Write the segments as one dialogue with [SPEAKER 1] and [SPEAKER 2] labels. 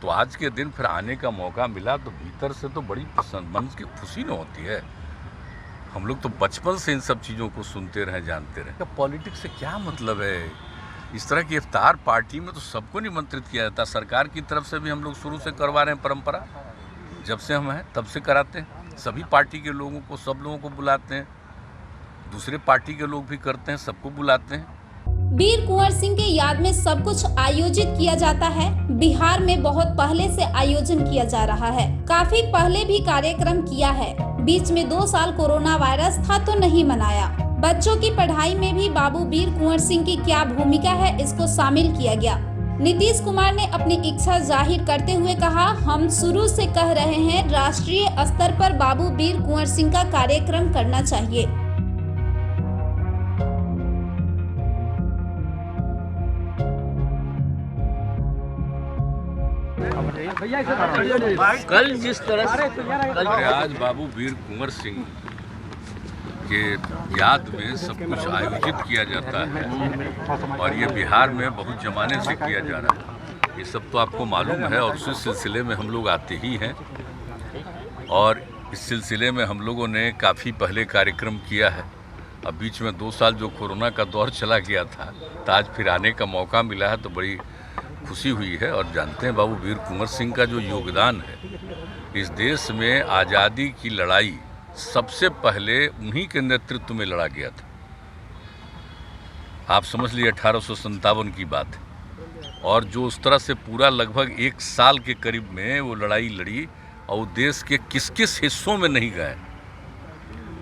[SPEAKER 1] तो आज के दिन फिर आने का मौका मिला तो भीतर से तो बड़ी पसंद मन की खुशी न होती है। हम लोग तो बचपन से इन सब चीज़ों को सुनते रहे, जानते रहे। पॉलिटिक्स से क्या मतलब है? इस तरह की इफ्तार पार्टी में तो सबको निमंत्रित किया जाता है। सरकार की तरफ से भी हम लोग शुरू से करवा रहे हैं, परंपरा जब से हम हैं तब से कराते हैं। सभी पार्टी के लोगों को, सब लोगों को बुलाते हैं। दूसरे पार्टी के लोग भी करते हैं, सबको बुलाते हैं।
[SPEAKER 2] वीर कुंवर सिंह के याद में सब कुछ आयोजित किया जाता है। बिहार में बहुत पहले से आयोजन किया जा रहा है। काफी पहले भी कार्यक्रम किया है। बीच में 2 साल कोरोना वायरस था तो नहीं मनाया। बच्चों की पढ़ाई में भी बाबू वीर कुंवर सिंह की क्या भूमिका है, इसको शामिल किया गया। नीतीश कुमार ने अपनी इच्छा जाहिर करते हुए कहा, हम शुरू से कह रहे हैं राष्ट्रीय स्तर पर बाबू वीर कुंवर सिंह का कार्यक्रम करना चाहिए।
[SPEAKER 3] कल जिस तरह से
[SPEAKER 1] आज बाबू वीर कुंवर सिंह के याद में सब कुछ आयोजित किया जाता है और ये बिहार में बहुत जमाने से किया जा रहा है। ये सब तो आपको मालूम है और उसी सिलसिले में हम लोग आते ही हैं। और इस सिलसिले में हम लोगों ने काफ़ी पहले कार्यक्रम किया है। अब बीच में 2 साल जो कोरोना का दौर चला गया था तो आज फिर आने का मौका मिला है तो बड़ी खुशी हुई है। और जानते हैं बाबू वीर कुंवर सिंह का जो योगदान है इस देश में आज़ादी की लड़ाई सबसे पहले उन्हीं के नेतृत्व में लड़ा गया था। आप समझ लीजिए 1857 की बात है। और जो उस तरह से पूरा लगभग 1 साल के करीब में वो लड़ाई लड़ी और देश के किस किस हिस्सों में नहीं गए।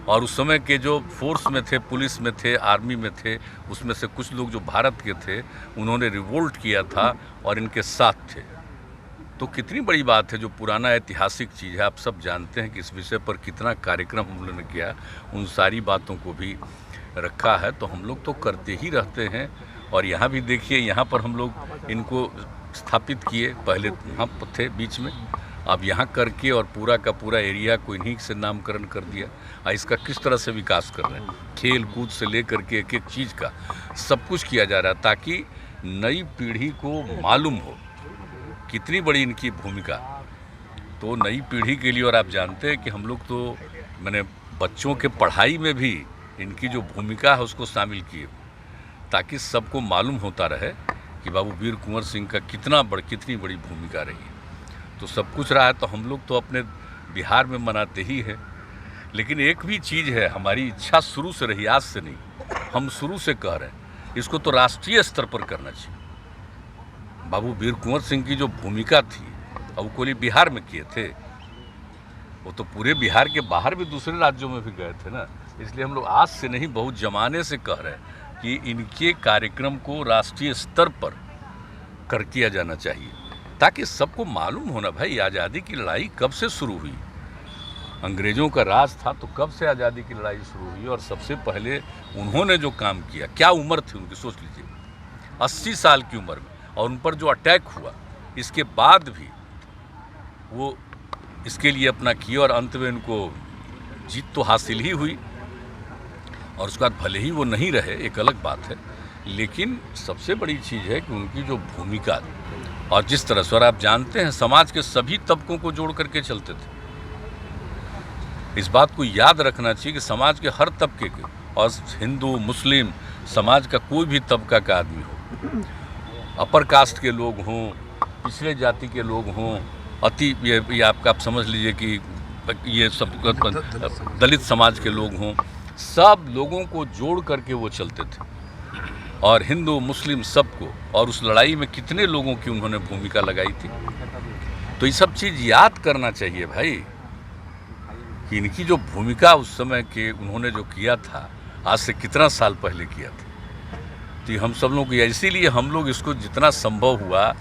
[SPEAKER 1] और उस समय के जो फोर्स में थे, पुलिस में थे, आर्मी में थे, उसमें से कुछ लोग जो भारत के थे उन्होंने रिवोल्ट किया था और इनके साथ थे। तो कितनी बड़ी बात है, जो पुराना ऐतिहासिक चीज़ है। आप सब जानते हैं कि इस विषय पर कितना कार्यक्रम हम लोगों ने किया, उन सारी बातों को भी रखा है। तो हम लोग तो करते ही रहते हैं। और यहाँ भी देखिए, यहाँ पर हम लोग इनको स्थापित किए, पहले वहाँ थे बीच में, अब यहाँ करके और पूरा का पूरा एरिया को इन्हीं से नामकरण कर दिया। इसका किस तरह से विकास कर रहे हैं, खेल कूद से लेकर के एक एक चीज़ का सब कुछ किया जा रहा है ताकि नई पीढ़ी को मालूम हो कितनी बड़ी इनकी भूमिका। तो नई पीढ़ी के लिए, और आप जानते हैं कि हम लोग तो मैंने बच्चों के पढ़ाई में भी इनकी जो भूमिका है उसको शामिल किए ताकि सबको मालूम होता रहे कि बाबू वीर कुंवर सिंह का कितनी बड़ी भूमिका रही है। तो सब कुछ रहा है तो हम लोग तो अपने बिहार में मनाते ही हैं। लेकिन एक भी चीज़ है, हमारी इच्छा शुरू से रही, आज से नहीं, हम शुरू से कह रहे हैं इसको तो राष्ट्रीय स्तर पर करना चाहिए। बाबू वीर कुंवर सिंह की जो भूमिका थी और वो कोई बिहार में किए थे, वो तो पूरे बिहार के बाहर भी दूसरे राज्यों में भी गए थे ना। इसलिए हम लोग आज से नहीं, बहुत जमाने से कह रहे हैं कि इनके कार्यक्रम को राष्ट्रीय स्तर पर किया जाना चाहिए ताकि सबको मालूम होना भाई आज़ादी की लड़ाई कब से शुरू हुई। अंग्रेज़ों का राज था तो कब से आज़ादी की लड़ाई शुरू हुई और सबसे पहले उन्होंने जो काम किया, क्या उम्र थी उनकी, सोच लीजिए 80 साल की उम्र में, और उन पर जो अटैक हुआ इसके बाद भी वो इसके लिए अपना किया और अंत में उनको जीत तो हासिल ही हुई। और उसके बाद भले ही वो नहीं रहे, एक अलग बात है, लेकिन सबसे बड़ी चीज़ है कि उनकी जो भूमिका और जिस तरह से, और आप जानते हैं समाज के सभी तबकों को जोड़ करके चलते थे। इस बात को याद रखना चाहिए कि समाज के हर तबके के, और हिंदू मुस्लिम समाज का कोई भी तबका का आदमी हो, अपर कास्ट के लोग हों, पिछले जाति के लोग हों, ये आपका आप समझ लीजिए कि ये सब दलित समाज के लोग हों, सब लोगों को जोड़ करके वो चलते थे। और हिंदू मुस्लिम सबको, और उस लड़ाई में कितने लोगों की उन्होंने भूमिका लगाई थी। तो ये सब चीज़ याद करना चाहिए भाई कि इनकी जो भूमिका उस समय के उन्होंने जो किया था, आज से कितना साल पहले किया था। तो हम सब लोग, इसीलिए हम लोग इसको जितना संभव हुआ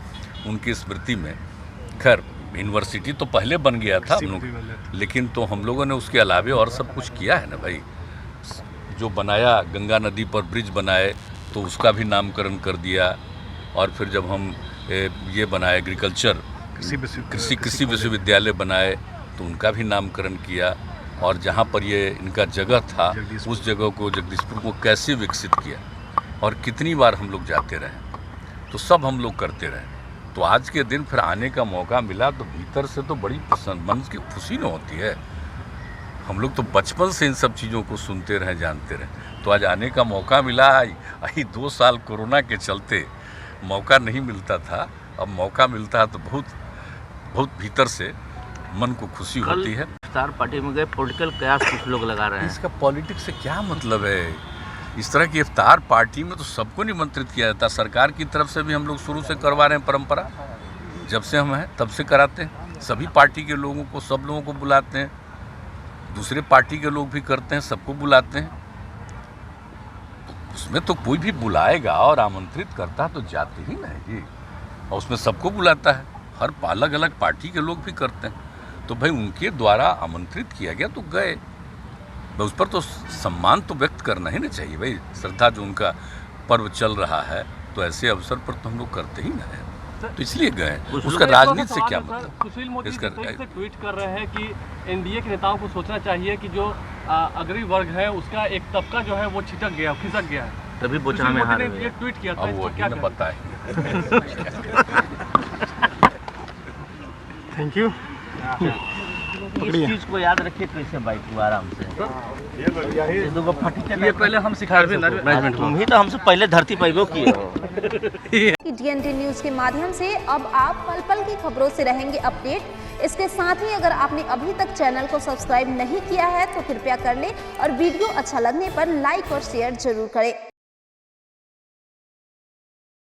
[SPEAKER 1] उनकी स्मृति में, खैर यूनिवर्सिटी तो पहले बन गया था हम लोग, लेकिन तो हम लोगों ने उसके अलावे और सब कुछ किया है ना भाई। जो बनाया, गंगा नदी पर ब्रिज बनाए तो उसका भी नामकरण कर दिया। और फिर जब हम ये बनाए एग्रीकल्चर कृषि विश्वविद्यालय बनाए तो उनका भी नामकरण किया। और जहाँ पर ये इनका जगह था उस जगह को, जगदीशपुर को कैसे विकसित किया और कितनी बार हम लोग जाते रहे, तो सब हम लोग करते रहे। तो आज के दिन फिर आने का मौका मिला तो भीतर से तो बड़ी मन की खुशी न होती है। हम लोग तो बचपन से इन सब चीज़ों को सुनते रहे, जानते रहे, तो आज आने का मौका मिला। 2 साल कोरोना के चलते मौका नहीं मिलता था, अब मौका मिलता है तो बहुत भीतर से मन को खुशी होती है।
[SPEAKER 3] इफ्तार पार्टी में गए, पॉलिटिकल कयास कुछ लोग लगा रहे हैं।
[SPEAKER 1] इसका पॉलिटिक्स से क्या मतलब है? इस तरह की इफ्तार पार्टी में तो सबको निमंत्रित किया जाता है। सरकार की तरफ से भी हम लोग शुरू से करवा रहे हैं, परंपरा जब से हम हैं तब से कराते हैं। सभी पार्टी के लोगों को, सब लोगों को बुलाते हैं, दूसरे पार्टी के लोग भी करते हैं, सबको बुलाते हैं। उसमें तो कोई भी बुलाएगा और आमंत्रित करता है तो जाते ही ना जी, और उसमें सबको बुलाता है। हर अलग अलग पार्टी के लोग भी करते हैं, तो भाई उनके द्वारा आमंत्रित किया गया तो गए। उस पर तो सम्मान तो व्यक्त करना ही ना चाहिए भाई। श्रद्धा जो उनका पर्व चल रहा है तो ऐसे अवसर पर तो हम लोग करते ही ना है, तो इसलिए गए। उसका राजनीति से क्या मतलब?
[SPEAKER 4] सुशील मोदी से ट्वीट कर रहे हैं कि एनडीए के नेताओं को सोचना चाहिए कि जो अग्रणी वर्ग है उसका एक तबका जो है वो छिटक गया, खिसक गया है।
[SPEAKER 3] तभी बोचना में हार
[SPEAKER 4] ये ट्वीट किया था,
[SPEAKER 1] वो
[SPEAKER 4] क्या
[SPEAKER 1] बताए।
[SPEAKER 4] Thank you.
[SPEAKER 3] इस चीज को याद रखिए, कैसे बाइक को आराम से
[SPEAKER 4] ये पहले हम सिखा रहे थे,
[SPEAKER 3] तुम ही तो हमसे पहले धरती पैबो किए हो।
[SPEAKER 2] TNT न्यूज के माध्यम से अब आप पल पल की खबरों से रहेंगे अपडेट। इसके साथ ही अगर आपने अभी तक चैनल को सब्सक्राइब नहीं किया है तो कृपया कर ले और वीडियो अच्छा लगने पर लाइक और शेयर जरूर करें।